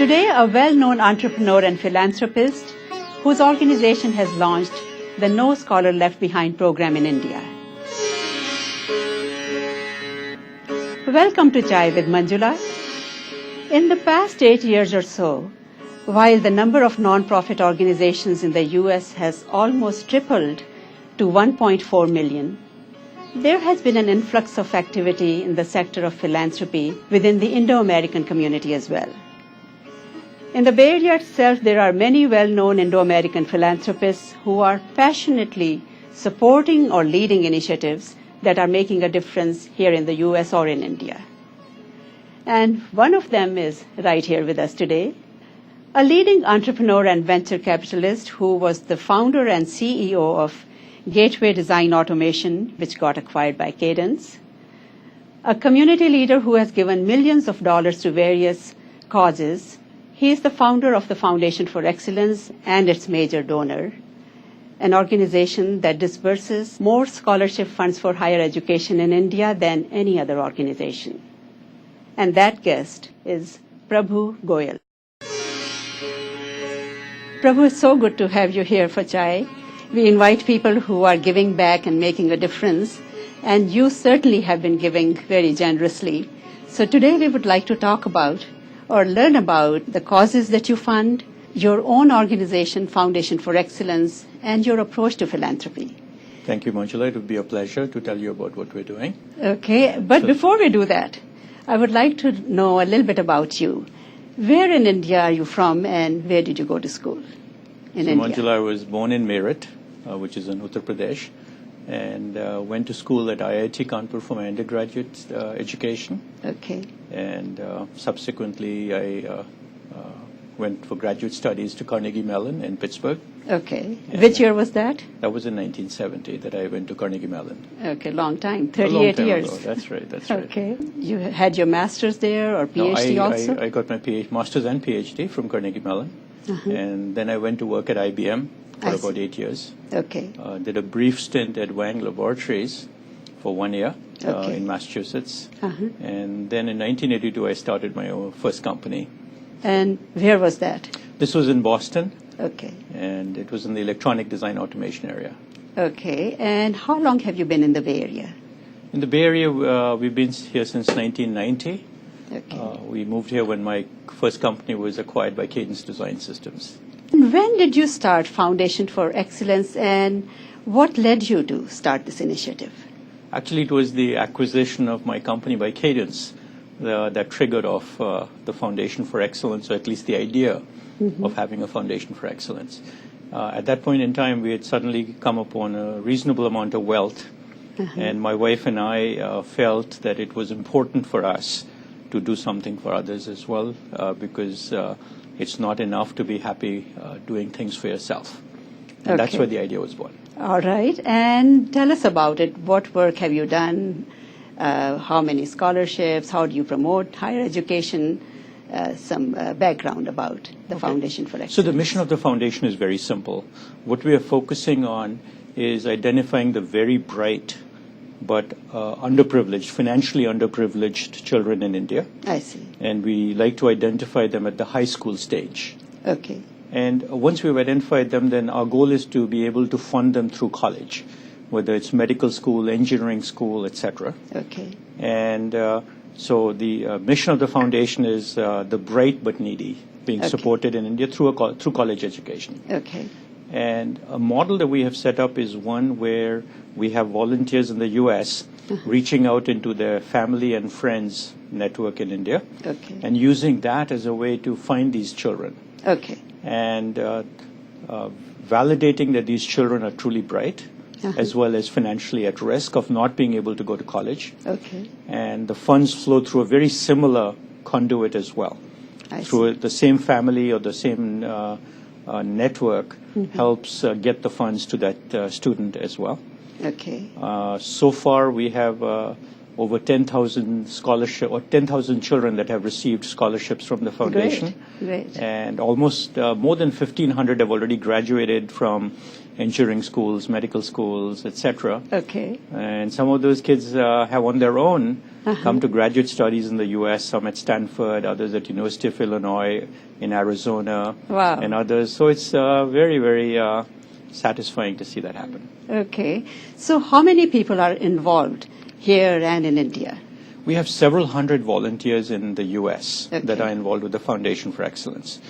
Today, a well-known entrepreneur and philanthropist whose organization has launched the No Scholar Left Behind program in India. Welcome to Chai with Manjula. In the past 8 years or so, while the number of non-profit organizations in the U.S. has almost tripled to 1.4 million, there has been an influx of activity in the sector of philanthropy within the Indo-American community as well. In the Bay Area itself, there are many well-known Indo-American philanthropists who are passionately supporting or leading initiatives that are making a difference here in the U.S. or in India. And one of them is right here with us today, a leading entrepreneur and venture capitalist who was the founder and CEO of Gateway Design Automation, which got acquired by Cadence, a community leader who has given millions of dollars to various causes. He is the founder of the Foundation for Excellence and its major donor, an organization that disburses more scholarship funds for higher education in India than any other organization. And that guest is Prabhu Goel. Prabhu, it's so good to have you here for Chai. We invite people who are giving back and making a difference, and you certainly have been giving very generously. So today we would like to talk about or learn about the causes that you fund, your own organization, Foundation for Excellence, and your approach to philanthropy. Thank you, Manjula. It would be a pleasure to tell you about what we're doing. Okay, but before we do that, I would like to know a little bit about you. Where in India are you from, and where did you go to school in India? Manjula, I was born in Meerut, which is in Uttar Pradesh, and went to school at IIT Kanpur for my undergraduate education. Okay. And subsequently, I went for graduate studies to Carnegie Mellon in Pittsburgh. Okay. Which year was that? That was in 1970 that I went to Carnegie Mellon. Okay, long time, 38 a long time years. Ago. That's right, that's right. Okay. You had your master's there or PhD also? I got my master's and PhD from Carnegie Mellon. And then I went to work at IBM for about 8 years. Okay. Did a brief stint at Wang Laboratories for 1 year in Massachusetts. And then in 1982, I started my own first company. And where was that? This was in Boston. Okay. And it was in the electronic design automation area. Okay. And how long have you been in the Bay Area? In the Bay Area, we've been here since 1990. Okay. We moved here when my first company was acquired by Cadence Design Systems. And when did you start Foundation for Excellence, and what led you to start this initiative? Actually, it was the acquisition of my company by Cadence that triggered off the Foundation for Excellence, or at least the idea of having a Foundation for Excellence. At that point in time, we had suddenly come upon a reasonable amount of wealth, and my wife and I felt that it was important for us to do something for others as well, because it's not enough to be happy doing things for yourself. And that's where the idea was born. All right. And tell us about it. What work have you done? How many scholarships? How do you promote higher education? Some background about the Foundation for Excellence. So the mission of the Foundation is very simple. What we are focusing on is identifying the very bright but underprivileged, financially underprivileged children in India. I see. And we like to identify them at the high school stage. Okay. And once we've identified them, then our goal is to be able to fund them through college, whether it's medical school, engineering school, etc. Okay. And so the mission of the Foundation is the bright but needy being supported in India through college education. Okay. And a model that we have set up is one where we have volunteers in the U.S. reaching out into their family and friends network in India, and using that as a way to find these children. Okay. And validating that these children are truly bright, as well as financially at risk of not being able to go to college. Okay. And the funds flow through a very similar conduit as well. Through the same family or the same network helps get the funds to that student as well. Okay. So far, we have over 10,000 scholarship or 10,000 children that have received scholarships from the foundation. Great. And almost more than 1,500 have already graduated from engineering schools, medical schools, etc. Okay. And some of those kids have on their own come to graduate studies in the U.S., some at Stanford, others at University of Illinois, in Arizona, Wow. and others. So it's very, very satisfying to see that happen. Okay. So how many people are involved here and in India? We have several hundred volunteers in the U.S. Okay. that are involved with the Foundation for Excellence.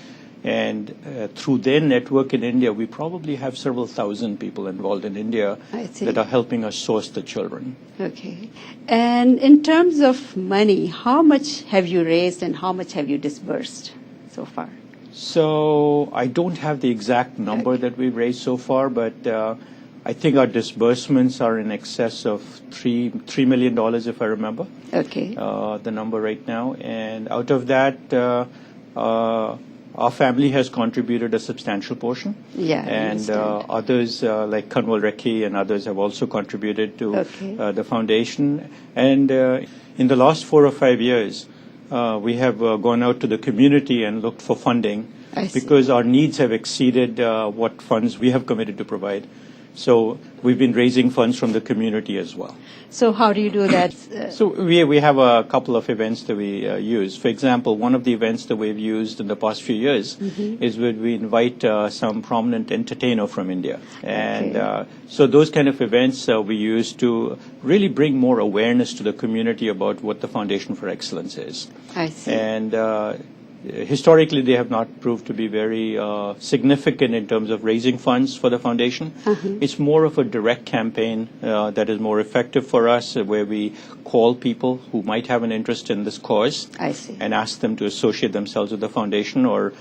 And through their network in India, we probably have several thousand people involved in India I see. that are helping us source the children. Okay. And in terms of money, how much have you raised and how much have you disbursed so far? So I don't have the exact number that we've raised so far, but I think our disbursements are in excess of $3 million, if I remember. Okay. The number right now. And out of that, our family has contributed a substantial portion. Yeah, I and understand. others, like Kanwal Rekhi and others, have also contributed to Okay. the foundation. And in the last 4 or 5 years, we have gone out to the community and looked for funding I see. because our needs have exceeded what funds we have committed to provide. So we've been raising funds from the community as well. So how do you do that? So we have a couple of events that we use. For example, one of the events that we've used in the past few years is when we invite some prominent entertainer from India. And Okay. so those kind of events we use to really bring more awareness to the community about what the Foundation for Excellence is. I see. And historically, they have not proved to be very significant in terms of raising funds for the foundation. It's more of a direct campaign that is more effective for us, where we call people who might have an interest in this cause I see. and ask them to associate themselves with the foundation, or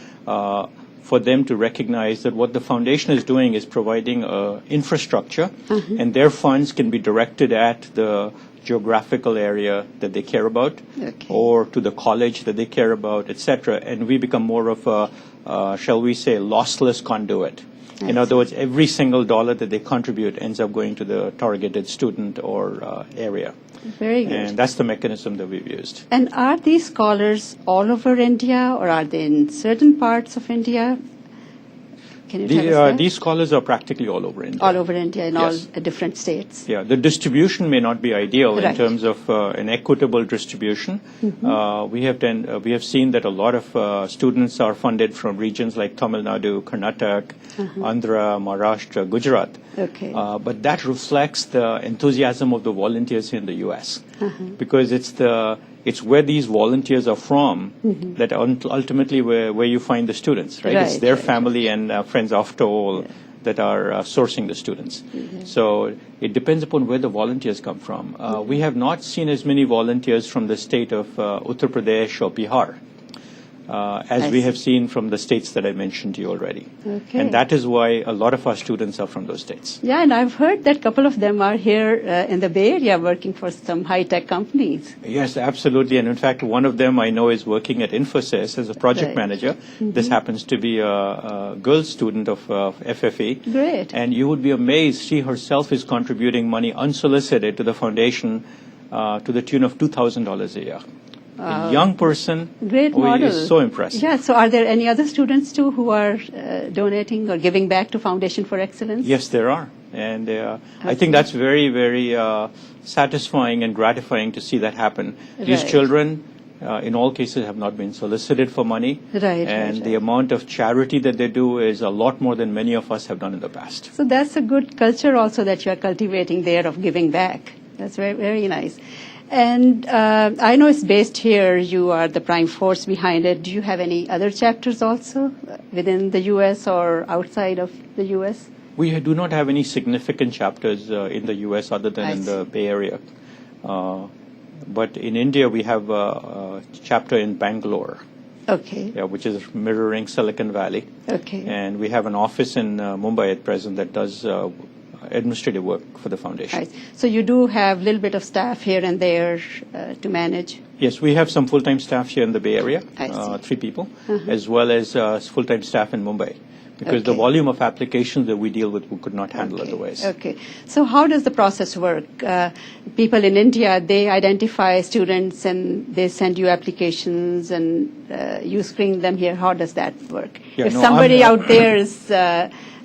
for them to recognize that what the foundation is doing is providing infrastructure, and their funds can be directed at the geographical area that they care about, Okay. or to the college that they care about, etc. And we become more of a, shall we say, lossless conduit. In other words, every single dollar that they contribute ends up going to the targeted student or area. Very good. And that's the mechanism that we've used. And are these scholars all over India or are they in certain parts of India? Can you tell us that? These scholars are practically all over India. All over India in Yes. all different states. Yeah, the distribution may not be ideal in Right. terms of an equitable distribution. We have seen that a lot of students are funded from regions like Tamil Nadu, Karnataka, Andhra, Maharashtra, Gujarat. Okay. But that reflects the enthusiasm of the volunteers here in the U.S. Because it's where these volunteers are from that ultimately where you find the students, right? It's Right, their right. family and friends after all that are sourcing the students. So it depends upon where the volunteers come from. We have not seen as many volunteers from the state of Uttar Pradesh or Bihar as I we see. have seen from the states that I mentioned to you already. Okay. And that is why a lot of our students are from those states. Yeah, and I've heard that a couple of them are here in the Bay Area working for some high-tech companies. Yes, absolutely. And in fact, one of them I know is working at Infosys as a project Right. manager. This happens to be a girl student of FFE. Great. And you would be amazed. She herself is contributing money unsolicited to the foundation to the tune of $2,000 a year. A young person Great who model. is so impressive. Yeah, so are there any other students too who are donating or giving back to Foundation for Excellence? Yes, there are. And I think that's very, very satisfying and gratifying to see that happen. These Right. children, in all cases, have not been solicited for money. Right, And right, the right. amount of charity that they do is a lot more than many of us have done in the past. So that's a good culture also that you are cultivating there of giving back. That's very, very nice. And I know it's based here. You are the prime force behind it. Do you have any other chapters also within the U.S. or outside of the U.S.? We do not have any significant chapters in the U.S. other than I in see. the Bay Area. But in India, we have a chapter in Bangalore, Okay. which is mirroring Silicon Valley. Okay. And we have an office in Mumbai at present that does administrative work for the foundation. Right. So you do have a little bit of staff here and there to manage. Yes, we have some full-time staff here in the Bay Area, I see. 3 people, as well as full-time staff in Mumbai, because the Okay. volume of applications that we deal with, we could not handle otherwise. Okay. So how does the process work? People in India, they identify students and they send you applications and you screen them here. How does that work? Yeah, If no, somebody I'm- out there is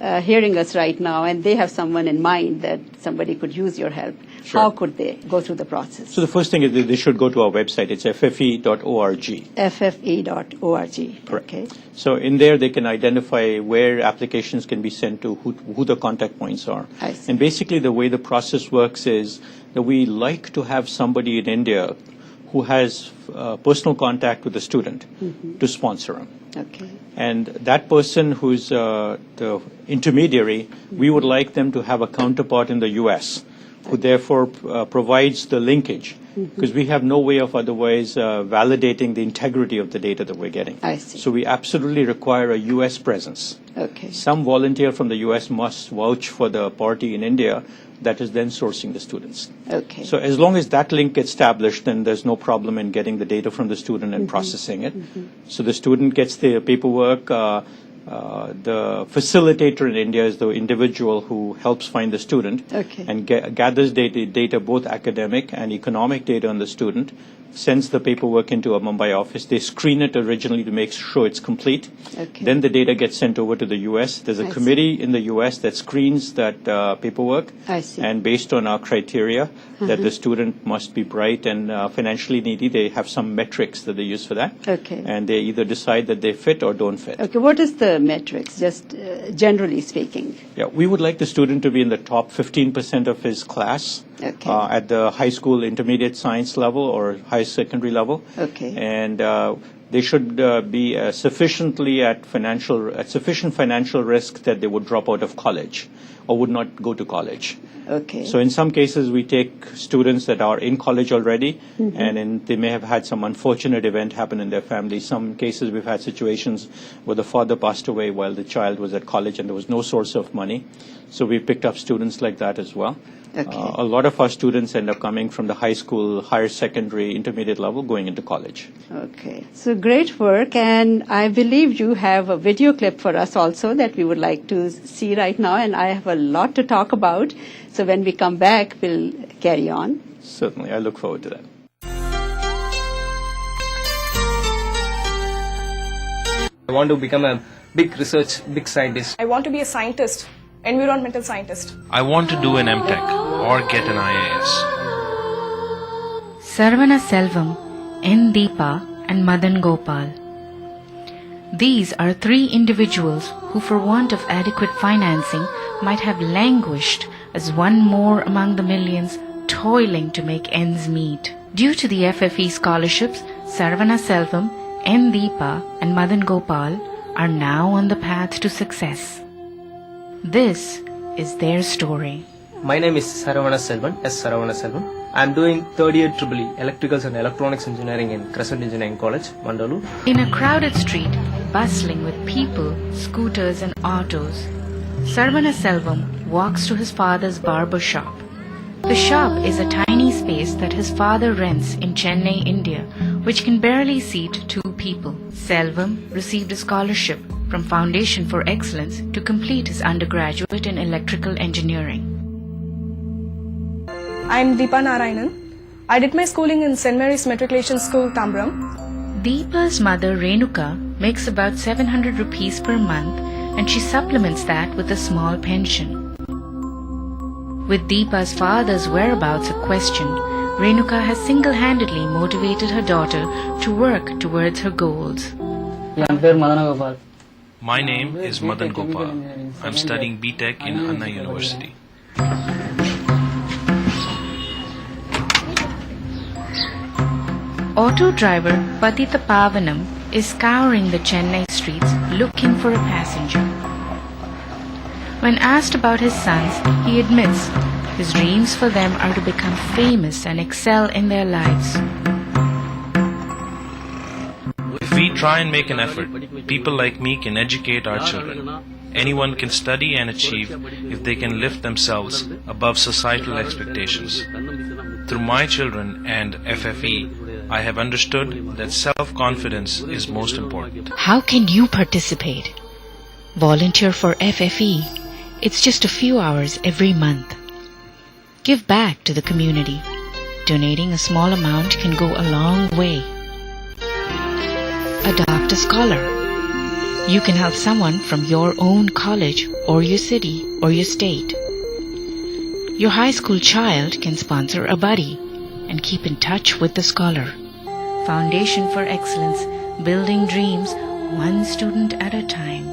hearing us right now and they have someone in mind that somebody could use your help, Sure. how could they go through the process? So the first thing is that they should go to our website. It's ffe.org. FFE.org. Correct. Okay. So in there, they can identify where applications can be sent to, who the contact points are. I see. And basically, the way the process works is that we like to have somebody in India who has personal contact with the student to sponsor him. Okay. And that person who's the intermediary, we would like them to have a counterpart in the U.S., who therefore provides the linkage, because we have no way of otherwise validating the integrity of the data that we're getting. I see. So we absolutely require a U.S. presence. Okay. Some volunteer from the U.S. must vouch for the party in India that is then sourcing the students. Okay. So as long as that link gets established, then there's no problem in getting the data from the student and processing it. So the student gets the paperwork. The facilitator in India is the individual who helps find the student and gathers data, both academic and economic data on the student, sends the paperwork into a Mumbai office. They screen it originally to make sure it's complete. Okay. Then the data gets sent over to the U.S. There's a committee in the U.S. that screens that paperwork. I see. And based on our criteria that the student must be bright and financially needy, they have some metrics that they use for that. Okay. And they either decide that they fit or don't fit. Okay. What is the metrics, just generally speaking? Yeah, we would like the student to be in the top 15% of his class. Okay. At the high school intermediate science level or high secondary level. Okay. And they should be sufficient financial risk that they would drop out of college or would not go to college. Okay. So in some cases, we take students that are in college already, and they may have had some unfortunate event happen in their family. Some cases, we've had situations where the father passed away while the child was at college and there was no source of money. So we picked up students like that as well. Okay. A lot of our students end up coming from the high school, higher secondary, intermediate level, going into college. Okay. So great work. And I believe you have a video clip for us also that we would like to see right now. And I have a lot to talk about. So when we come back, we'll carry on. Certainly. I look forward to that. I want to become a big scientist. I want to be a scientist, environmental scientist. I want to do an MTech or get an IAS. Sarvana Selvam, N. Deepa and Madan Gopal. These are three individuals who for want of adequate financing might have languished as one more among the millions toiling to make ends meet. Due to the FFE scholarships, Sarvana Selvam, N. Deepa and Madan Gopal are now on the path to success. This is their story. My name is Saravana Selvan, S. Saravana Selvan. I am doing third year EEE, Electricals and Electronics Engineering in Crescent Engineering College, Mandalu. In a crowded street, bustling with people, scooters and autos, Sarvana Selvam walks to his father's barber shop. The shop is a tiny space that his father rents in Chennai, India, which can barely seat 2 people. Selvam received a scholarship from Foundation for Excellence to complete his undergraduate in electrical engineering. I am Deepa Narayanan. I did my schooling in St. Mary's Matriculation School, Tambaram. Deepa's mother Renuka makes about 700 rupees per month and she supplements that with a small pension. With Deepa's father's whereabouts a question, Renuka has single-handedly motivated her daughter to work towards her goals. My name is Madan Gopal. I'm studying BTech in Anna University. Auto driver Patita Pavanam is scouring the Chennai streets looking for a passenger. When asked about his sons, he admits his dreams for them are to become famous and excel in their lives. If we try and make an effort, people like me can educate our children. Anyone can study and achieve if they can lift themselves above societal expectations. Through my children and FFE, I have understood that self-confidence is most important. How can you participate? Volunteer for FFE. It's just a few hours every month. Give back to the community. Donating a small amount can go a long way. Adopt a scholar. You can help someone from your own college or your city or your state. Your high school child can sponsor a buddy and keep in touch with the scholar. Foundation for Excellence, building dreams one student at a time.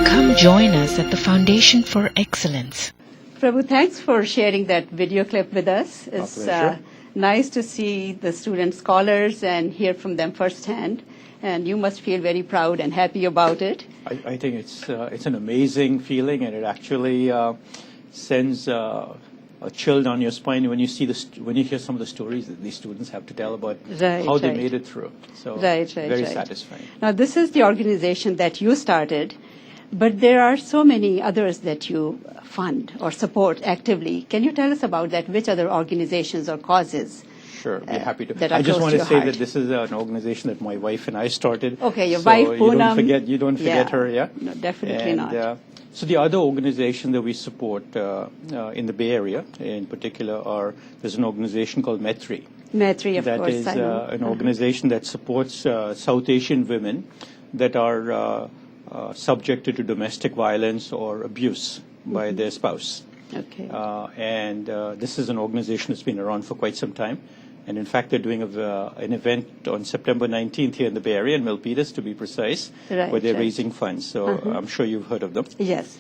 Come join us at the Foundation for Excellence. Prabhu, thanks for sharing that video clip with us. It's pleasure. nice to see the student scholars and hear from them firsthand. And you must feel very proud and happy about it. I think it's an amazing feeling, and it actually sends a chill down your spine when you see when you hear some of the stories that these students have to tell about how they made it through. So very satisfying. Now, this is the organization that you started, but there are so many others that you fund or support actively. Can you tell us about that? Which other organizations or causes? Sure, be happy to. That are I just close want to to your say heart. that this is an organization that my wife and I started. Okay, your so wife, Poonam. You don't forget her, yeah? No, definitely and, not. So the other organization that we support in the Bay Area, in particular, there's an organization called Maitri. Maitri, of That course, is I know. an organization that supports South Asian women that are subjected to domestic violence or abuse by their spouse. Okay. And this is an organization that's been around for quite some time. And in fact, they're doing an event on September 19th here in the Bay Area, in Milpitas, to be precise, where they're raising funds. So I'm sure you've heard of them. Yes.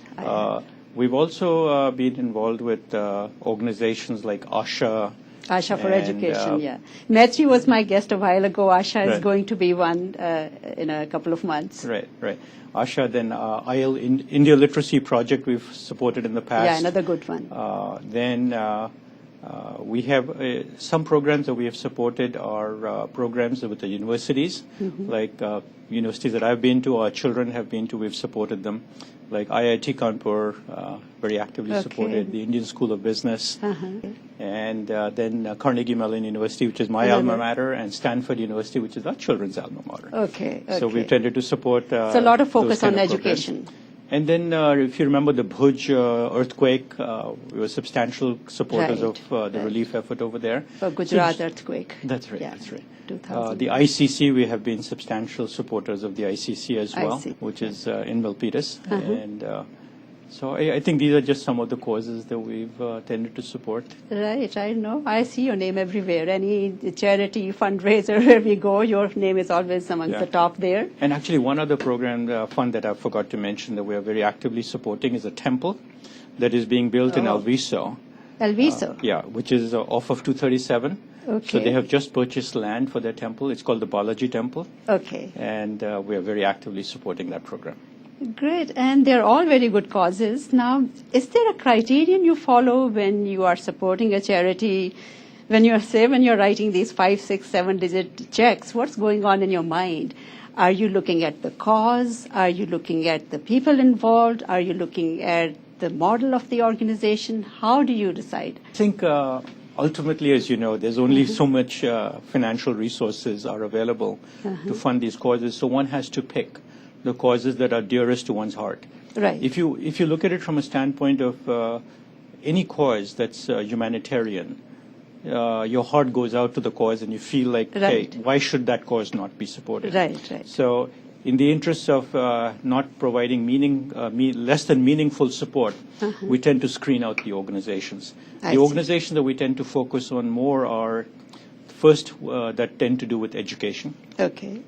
We've also been involved with organizations like ASHA. ASHA for Education, yeah. Maitri was my guest a while ago. ASHA is Right. going to be one in a couple of months. Right. ASHA, then IL, India Literacy Project, we've supported in the past. Yeah, another good one. Then we have some programs that we have supported are programs with the universities, like universities that I've been to, our children have been to, we've supported them, like IIT Kanpur, very actively supported, the Indian School of Business, and then Carnegie Mellon University, which is my alma mater, and Stanford University, which is our children's alma mater. Okay. So we've tended to support So a lot of focus those kind on of programs. education. And then, if you remember the Bhuj earthquake, we were substantial supporters Right, of the relief effort over there. For Gujarat earthquake. That's right, Yeah, that's right. 2000. The ICC, we have been substantial supporters of the ICC as well, see. which is in Milpitas. And so I think these are just some of the causes that we've tended to support. Right, I know. I see your name everywhere. Any charity fundraiser where we go, your name is always amongst the top there. And actually, one other program fund that I forgot to mention that we are very actively supporting is a temple that is being built in Alviso. Alviso. Yeah, which is off of 237. Okay. So they have just purchased land for their temple. It's called the Balaji Temple. Okay. And we are very actively supporting that program. Great. And they're all very good causes. Now, is there a criterion you follow when you are supporting a charity? When you're writing these 5, 6, 7-digit checks, what's going on in your mind? Are you looking at the cause? Are you looking at the people involved? Are you looking at the model of the organization? How do you decide? I think ultimately, as you know, there's only so much financial resources are available to fund these causes. So one has to pick the causes that are dearest to one's heart. Right. If you look at it from a standpoint of any cause that's humanitarian, your heart goes out to the cause and you feel like, hey, why should that cause not be supported? Right. So in the interest of not providing less than meaningful support, we tend to screen out the organizations. The organizations that we tend to focus on more are first that tend to do with education. Okay.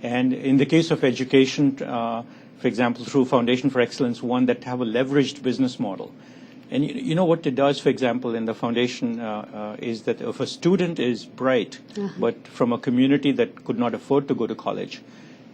And in the case of education, for example, through Foundation for Excellence, one that have a leveraged business model. And you know what it does, for example, in the foundation is that if a student is bright, but from a community that could not afford to go to college,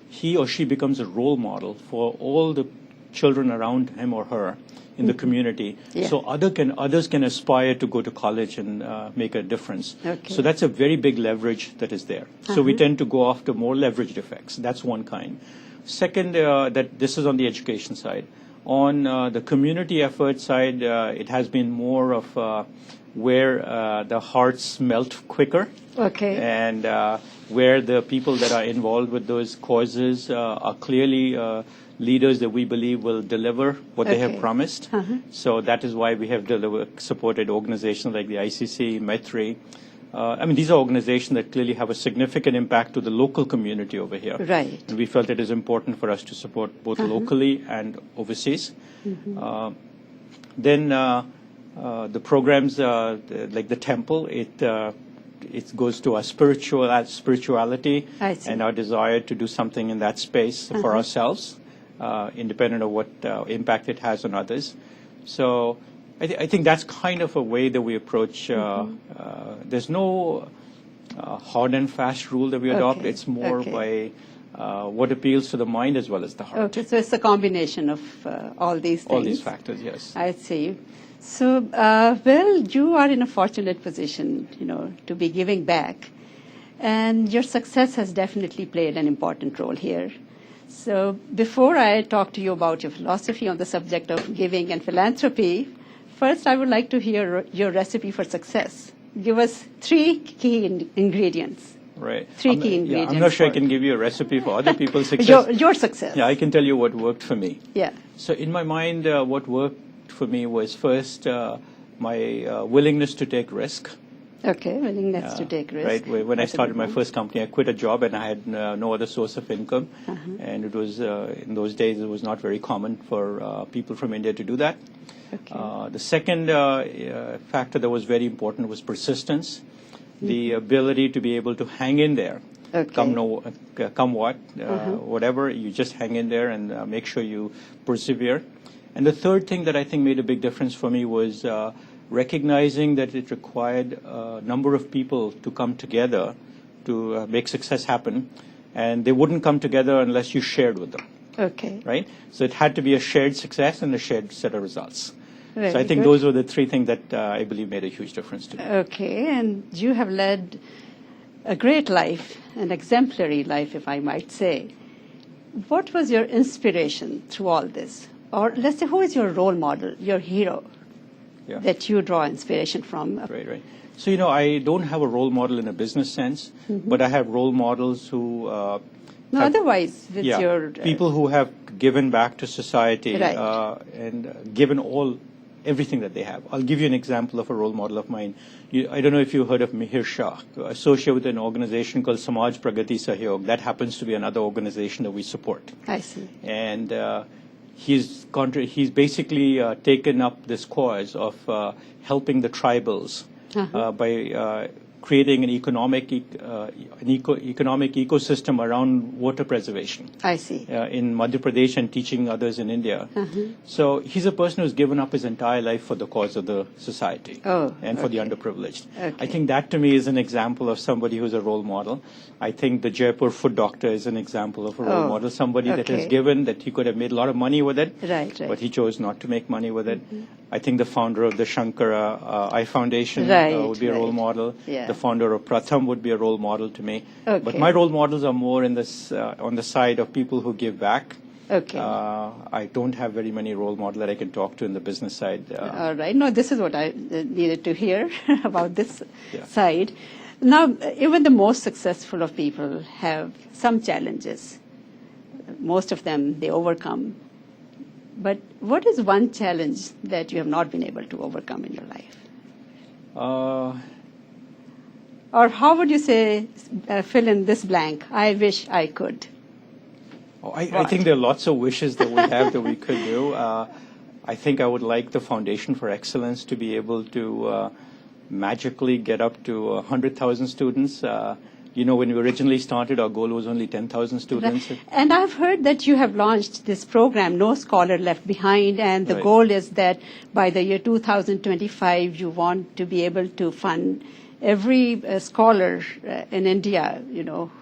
he or she becomes a role model for all the children around him or her in the community. So others can aspire to go to college and make a difference. Okay. So that's a very big leverage that is there. So we tend to go after more leveraged effects. That's one kind. Second, that this is on the education side. On the community effort side, it has been more of where the hearts melt quicker. Okay. And where the people that are involved with those causes are clearly leaders that we believe will deliver what they have promised. So that is why we have supported organizations like the ICC, Maitri, I mean, these are organizations that clearly have a significant impact to the local community over here. Right. And we felt it is important for us to support both locally and overseas. Then the programs like the temple, it goes to our spirituality I see. and our desire to do something in that space for ourselves, independent of what impact it has on others. So I think that's kind of a way that we approach. There's no hard and fast rule that we adopt. Okay. It's more Okay. by what appeals to the mind as well as the heart. Okay, so it's a combination of all these things. All these factors, yes. I see. So, well, you are in a fortunate position, to be giving back. And your success has definitely played an important role here. So before I talk to you about your philosophy on the subject of giving and philanthropy, first I would like to hear your recipe for success. Give us 3 key ingredients. Right. Three key Yeah, ingredients. I'm not sure I for can give you a recipe for other people's success. your success. Yeah, I can tell you what worked for me. Yeah. So in my mind, what worked for me was first my willingness to take risk. Okay, willingness to take risk. Right. When I That's a started good my one. first company, I quit a job and I had no other source of income. And it was in those days it was not very common for people from India to do that. Okay. The second factor that was very important was persistence, the ability to be able to hang in there. Okay. Come what, whatever, you just hang in there and make sure you persevere. And the third thing that I think made a big difference for me was recognizing that it required a number of people to come together to make success happen, and they wouldn't come together unless you shared with them, Okay. right? So it had to be a shared success and a shared set of results. Very So I think good. those were the 3 things that I believe made a huge difference to me. Okay, and you have led a great life, an exemplary life, if I might say. What was your inspiration through all this? Or let's say, who is your role model, your hero, Yeah. that you draw inspiration from? Right. So, I don't have a role model in a business sense, but I have role models who No, otherwise, with your... people who have given back to society Right. and given everything that they have. I'll give you an example of a role model of mine. I don't know if you've heard of Mihir Shah, associated with an organization called Samaj Pragati Sahyog. That happens to be another organization that we support. I see. And he's basically taken up this cause of helping the tribals by creating an economic ecosystem around water preservation. I see. In Madhya Pradesh and teaching others in India. So he's a person who's given up his entire life for the cause of the society and for the underprivileged. Okay. I think that to me is an example of somebody who's a role model. I think the Jaipur foot doctor is an example of a role model, somebody that has okay. given, that he could have made a lot of money with it, Right. but he chose not to make money with it. I think the founder of the Shankara Eye Foundation Right, would be a role right. model. Yeah. The founder of Pratham would be a role model to me. Okay. But my role models are more in this on the side of people who give back. Okay. I don't have very many role models that I can talk to in the business side. All right. No, this is what I needed to hear about this Yeah. side. Now, even the most successful of people have some challenges. Most of them they overcome. But what is one challenge that you have not been able to overcome in your life? Or how would you say, fill in this blank, I wish I could? I think there are lots of wishes that we have that we could do. I think I would like the Foundation for Excellence to be able to magically get up to 100,000 students. When we originally started, our goal was only 10,000 students. And I've heard that you have launched this program, No Scholar Left Behind, and the Right. goal is that by the year 2025, you want to be able to fund every scholar in India,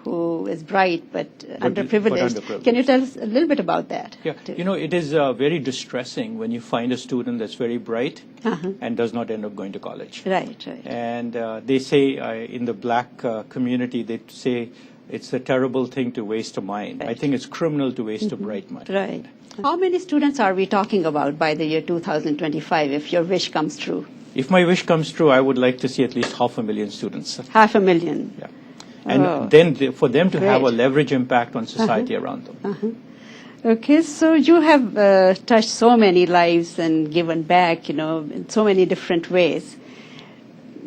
who is bright but underprivileged. Can you tell us a little bit about that? Yeah, it is very distressing when you find a student that's very bright and does not end up going to college. Right. And they say in the black community, they say it's a terrible thing to waste a mind. I think it's criminal to waste a bright mind. Right. How many students are we talking about by the year 2025 if your wish comes true? If my wish comes true, I would like to see at least 500,000 students. 500,000. Yeah. And then for them to have a Great. leverage impact on society around them. Okay, so you have touched so many lives and given back, in so many different ways.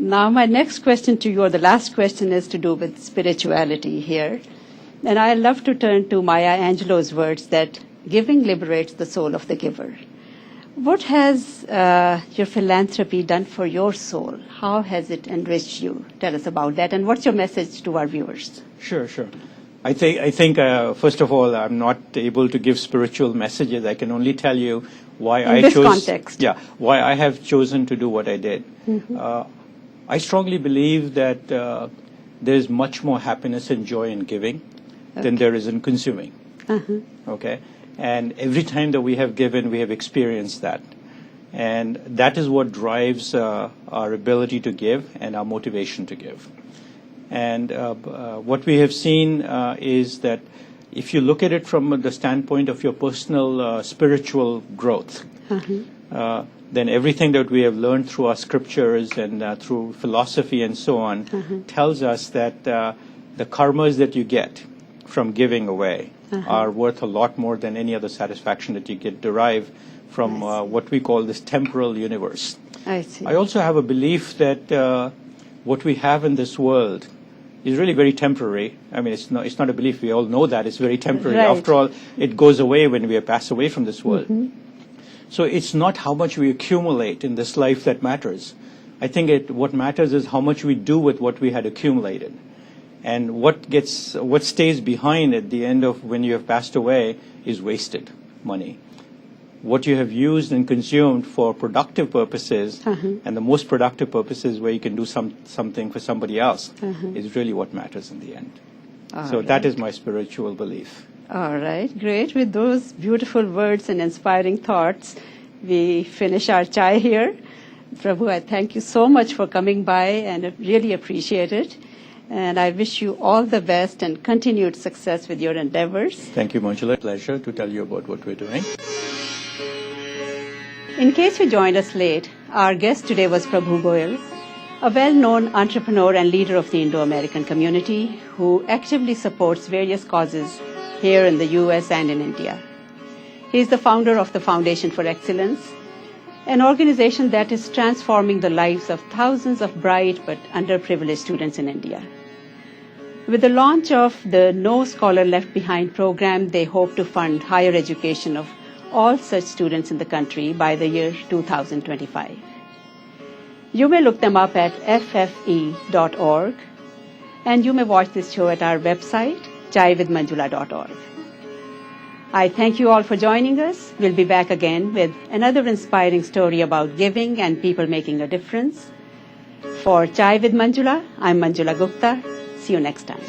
Now, my next question to you, or the last question, is to do with spirituality here. And I love to turn to Maya Angelou's words that giving liberates the soul of the giver. What has your philanthropy done for your soul? How has it enriched you? Tell us about that. And what's your message to our viewers? Sure. I think first of all, I'm not able to give spiritual messages. I can only tell you why In this context. Yeah, why I have chosen to do what I did. I strongly believe that there's much more happiness and joy in giving than there is in consuming. Okay? And every time that we have given, we have experienced that. And that is what drives our ability to give and our motivation to give. And what we have seen is that if you look at it from the standpoint of your personal spiritual growth, then everything that we have learned through our scriptures and through philosophy and so on tells us that the karmas that you get from giving away are worth a lot more than any other satisfaction that you get derived from what we call this temporal universe. I see. I also have a belief that what we have in this world is really very temporary. I mean, it's not a belief. We all know that it's very temporary. Right. After all, it goes away when we pass away from this world. So it's not how much we accumulate in this life that matters. I think what matters is how much we do with what we had accumulated. And what stays behind at the end of when you have passed away is wasted money. What you have used and consumed for productive purposes, and the most productive purposes where you can do something for somebody else, is really what matters in the end. So that is my spiritual belief. All right, great. With those beautiful words and inspiring thoughts, we finish our chai here. Prabhu, I thank you so much for coming by and really appreciate it. And I wish you all the best and continued success with your endeavors. Thank you, Manjula. Pleasure to tell you about what we're doing. In case you joined us late, our guest today was Prabhu Goel, a well-known entrepreneur and leader of the Indo-American community who actively supports various causes here in the U.S. and in India. He is the founder of the Foundation for Excellence, an organization that is transforming the lives of thousands of bright but underprivileged students in India. With the launch of the No Scholar Left Behind program, they hope to fund higher education of all such students in the country by the year 2025. You may look them up at ffe.org, and you may watch this show at our website, chaivithmanjula.org. I thank you all for joining us. We'll be back again with another inspiring story about giving and people making a difference. For Chai with Manjula, I'm Manjula Gupta. See you next time.